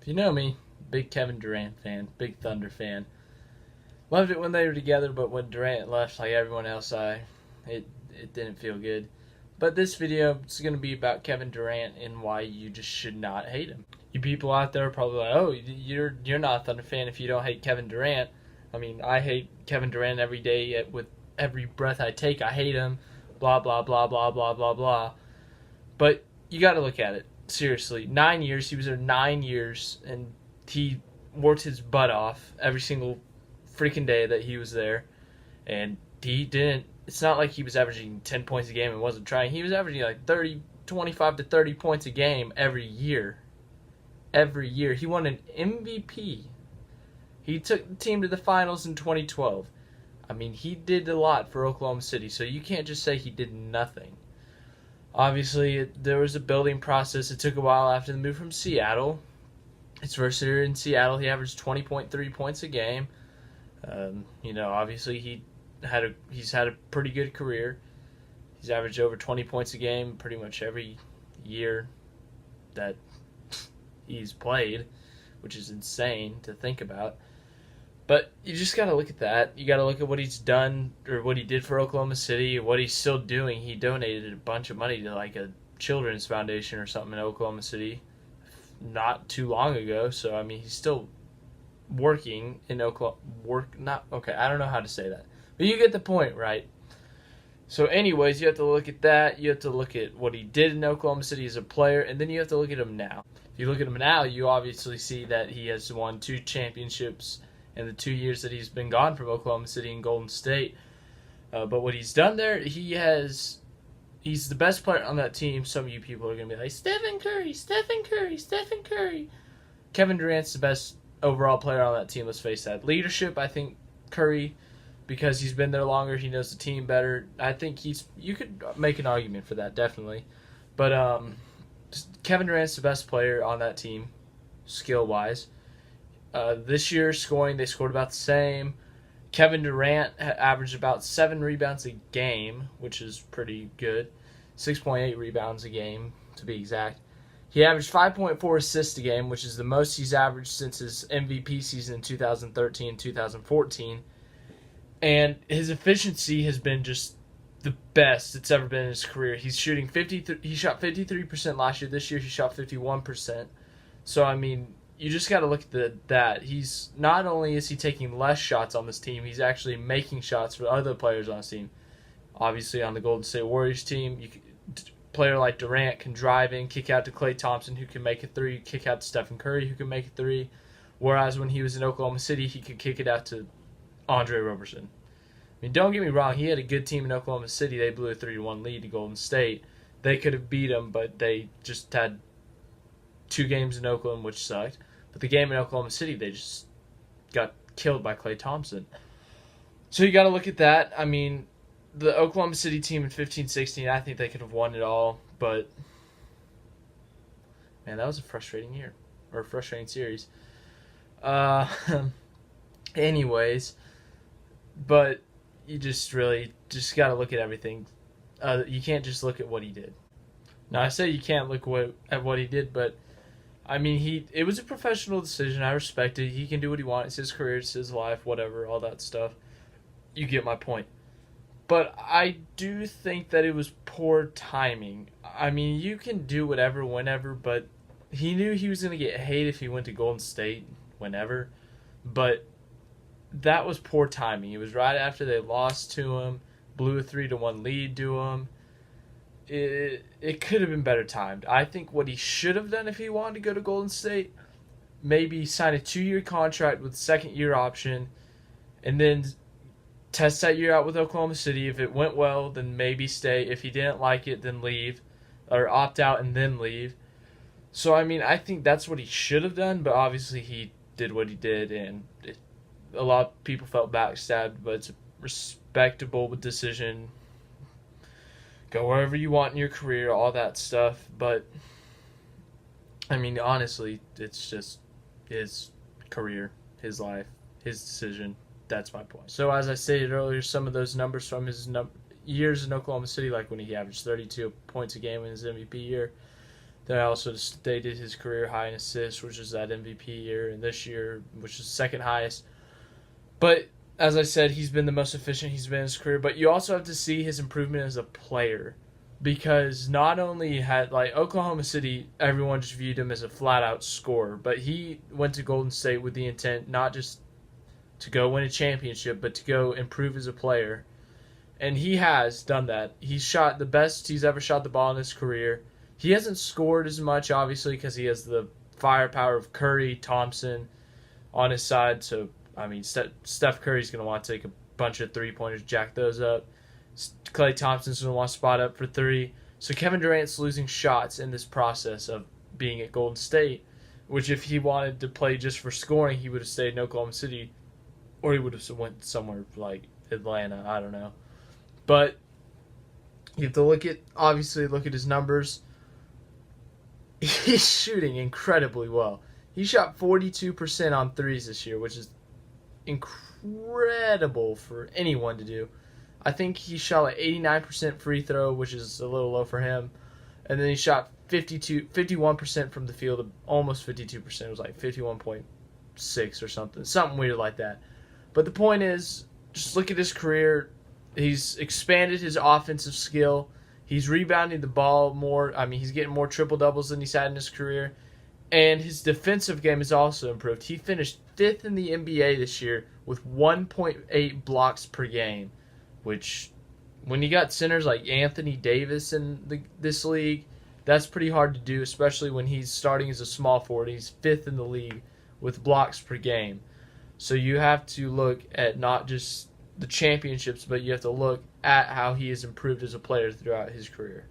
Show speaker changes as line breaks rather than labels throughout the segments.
You know me, big Kevin Durant fan, big Thunder fan. Loved it when they were together, but when Durant left, like everyone else, it didn't feel good. But this video is going to be about Kevin Durant and why you just should not hate him. You people out there are probably like, oh, you're not a Thunder fan if you don't hate Kevin Durant. I mean, I hate Kevin Durant every day with every breath I take. I hate him. Blah blah blah blah blah blah blah. But you got to look at it seriously. 9 years. He was there 9 years, and he worked his butt off every single freaking day that he was there, and he didn't. It's not like he was averaging 10 points a game and wasn't trying. He was averaging like 25 to 30 points a game every year. Every year. He won an MVP. He took the team to the finals in 2012. I mean, he did a lot for Oklahoma City, so you can't just say he did nothing. Obviously, there was a building process. It took a while after the move from Seattle. His first year in Seattle, he averaged 20.3 points a game. Obviously he's had a pretty good career. He's averaged over 20 points a game pretty much every year that he's played, which is insane to think about. But you just got to look at that. You got to look at what he's done, or what he did for Oklahoma City, what he's still doing. He donated a bunch of money to like a children's foundation or something in Oklahoma City not too long ago. So, I mean, he's still working in Oklahoma. I don't know how to say that. But you get the point, right? So anyways, you have to look at that. You have to look at what he did in Oklahoma City as a player, and then you have to look at him now. If you look at him now, you obviously see that he has won 2 championships in the 2 years that he's been gone from Oklahoma City and Golden State. But what he's done there, he's the best player on that team. Some of you people are going to be like, Stephen Curry, Stephen Curry, Stephen Curry. Kevin Durant's the best overall player on that team, let's face that. Leadership, I think Curry, because he's been there longer, he knows the team better. I think you could make an argument for that, definitely. But Kevin Durant's the best player on that team, skill-wise. This year, scoring, they scored about the same. Kevin Durant averaged about 7 rebounds a game, which is pretty good. 6.8 rebounds a game, to be exact. He averaged 5.4 assists a game, which is the most he's averaged since his MVP season in 2013-2014. And his efficiency has been just the best it's ever been in his career. He's shooting 53. He shot 53% last year. This year he shot 51%. So I mean, you just got to look at that. He's not only is he taking less shots on this team, he's actually making shots for other players on his team. Obviously, on the Golden State Warriors team, a player like Durant can drive in, kick out to Klay Thompson, who can make a 3, kick out to Stephen Curry, who can make a 3. Whereas when he was in Oklahoma City, he could kick it out to Andre Roberson. I mean, don't get me wrong, he had a good team in Oklahoma City. They blew a 3-1 lead to Golden State. They could have beat him, but they just had 2 games in Oakland, which sucked. But the game in Oklahoma City, they just got killed by Klay Thompson. So you got to look at that. I mean, the Oklahoma City team in 15-16, I think they could have won it all. But, man, that was a frustrating year. Or a frustrating series. Anyways, but you just got to look at everything. You can't just look at what he did. Now, I say you can't look at what he did, but I mean, it was a professional decision. I respect it. He can do what he wants. It's his career. It's his life. Whatever. All that stuff. You get my point. But I do think that it was poor timing. I mean, you can do whatever, whenever, but he knew he was going to get hate if he went to Golden State, whenever. But that was poor timing. It was right after they lost to him, blew a 3-1 lead to him. It could have been better timed. I think what he should have done if he wanted to go to Golden State, maybe sign a 2-year contract with a second-year option, and then test that year out with Oklahoma City. If it went well, then maybe stay. If he didn't like it, then leave, or opt out and then leave. So, I mean, I think that's what he should have done, but obviously he did what he did, and a lot of people felt backstabbed, but it's a respectable decision. Go wherever you want in your career, all that stuff. But, I mean, honestly, it's just his career, his life, his decision. That's my point. So, as I stated earlier, some of those numbers from his years in Oklahoma City, like when he averaged 32 points a game in his MVP year, They also stated his career high in assists, which is that MVP year, and this year, which is second highest. But as I said, he's been the most efficient he's been in his career. But you also have to see his improvement as a player, because not only had like Oklahoma City, everyone just viewed him as a flat out scorer, but he went to Golden State with the intent not just to go win a championship, but to go improve as a player. And he has done that. He's shot the best he's ever shot the ball in his career. He hasn't scored as much, obviously, because he has the firepower of Curry, Thompson on his side. So, I mean, Steph Curry's going to want to take a bunch of three-pointers, jack those up. Klay Thompson's going to want to spot up for three. So Kevin Durant's losing shots in this process of being at Golden State, which if he wanted to play just for scoring, he would have stayed in Oklahoma City, or he would have went somewhere like Atlanta. I don't know. But you have to look at his numbers. He's shooting incredibly well. He shot 42% on threes this year, which is incredible for anyone to do. I think he shot like 89% free throw, which is a little low for him. And then he shot 51% from the field, almost 52%. It was like 51.6 or something weird like that. But the point is, just look at his career. He's expanded his offensive skill. He's rebounding the ball more. I mean, he's getting more triple-doubles than he's had in his career. And his defensive game has also improved. He finished 5th in the NBA this year with 1.8 blocks per game, which, when you got centers like Anthony Davis in this league, that's pretty hard to do, especially when he's starting as a small forward. He's 5th in the league with blocks per game. So you have to look at not just the championships, but you have to look at how he has improved as a player throughout his career.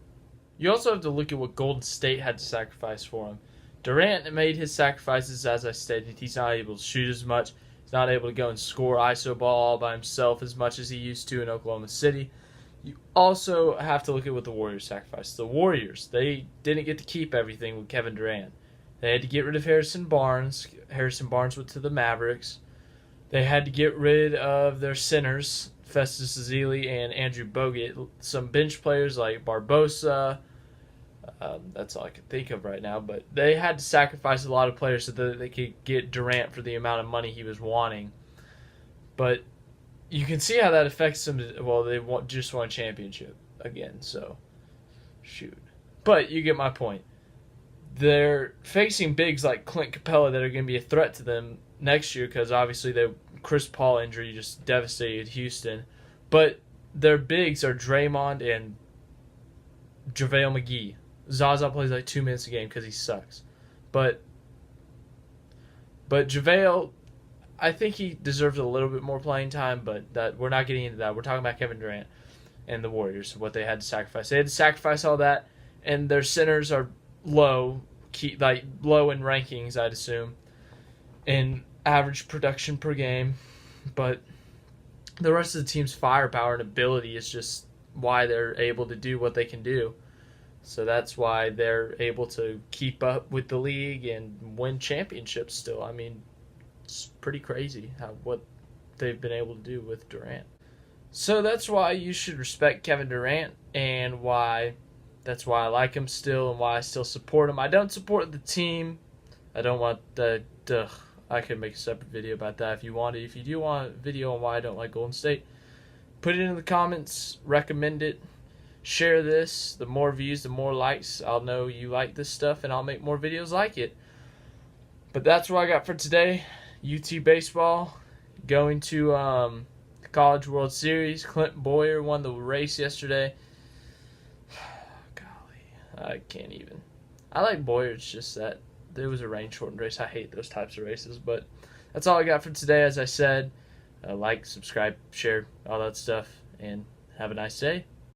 You also have to look at what Golden State had to sacrifice for him. Durant made his sacrifices, as I stated. He's not able to shoot as much. He's not able to go and score iso ball all by himself as much as he used to in Oklahoma City. You also have to look at what the Warriors sacrificed. The Warriors, they didn't get to keep everything with Kevin Durant. They had to get rid of Harrison Barnes. Harrison Barnes went to the Mavericks. They had to get rid of their centers, Festus Ezeli and Andrew Bogut. Some bench players like Barbosa. That's all I can think of right now. But they had to sacrifice a lot of players so that they could get Durant for the amount of money he was wanting. But you can see how that affects them. Well, they just won a championship again, so shoot. But you get my point. They're facing bigs like Clint Capella that are going to be a threat to them next year, because obviously the Chris Paul injury just devastated Houston. But their bigs are Draymond and JaVale McGee. Zaza plays like 2 minutes a game because he sucks. But JaVale, I think he deserves a little bit more playing time, but that we're not getting into that. We're talking about Kevin Durant and the Warriors, what they had to sacrifice. They had to sacrifice all that, and their centers are low in rankings, I'd assume, in average production per game. But the rest of the team's firepower and ability is just why they're able to do what they can do. So that's why they're able to keep up with the league and win championships still. I mean, it's pretty crazy what they've been able to do with Durant. So that's why you should respect Kevin Durant, and that's why I like him still, and why I still support him. I don't support the team. I don't want I could make a separate video about that if you want it. If you do want a video on why I don't like Golden State, put it in the comments, recommend it, share this. The more views, the more likes. I'll know you like this stuff, and I'll make more videos like it. But that's what I got for today. UT baseball going to the College World Series. Clint Boyer won the race yesterday. Golly, I can't even. I like Boyer. It's just that there was a rain-shortened race. I hate those types of races. But that's all I got for today. As I said, like, subscribe, share, all that stuff, and have a nice day.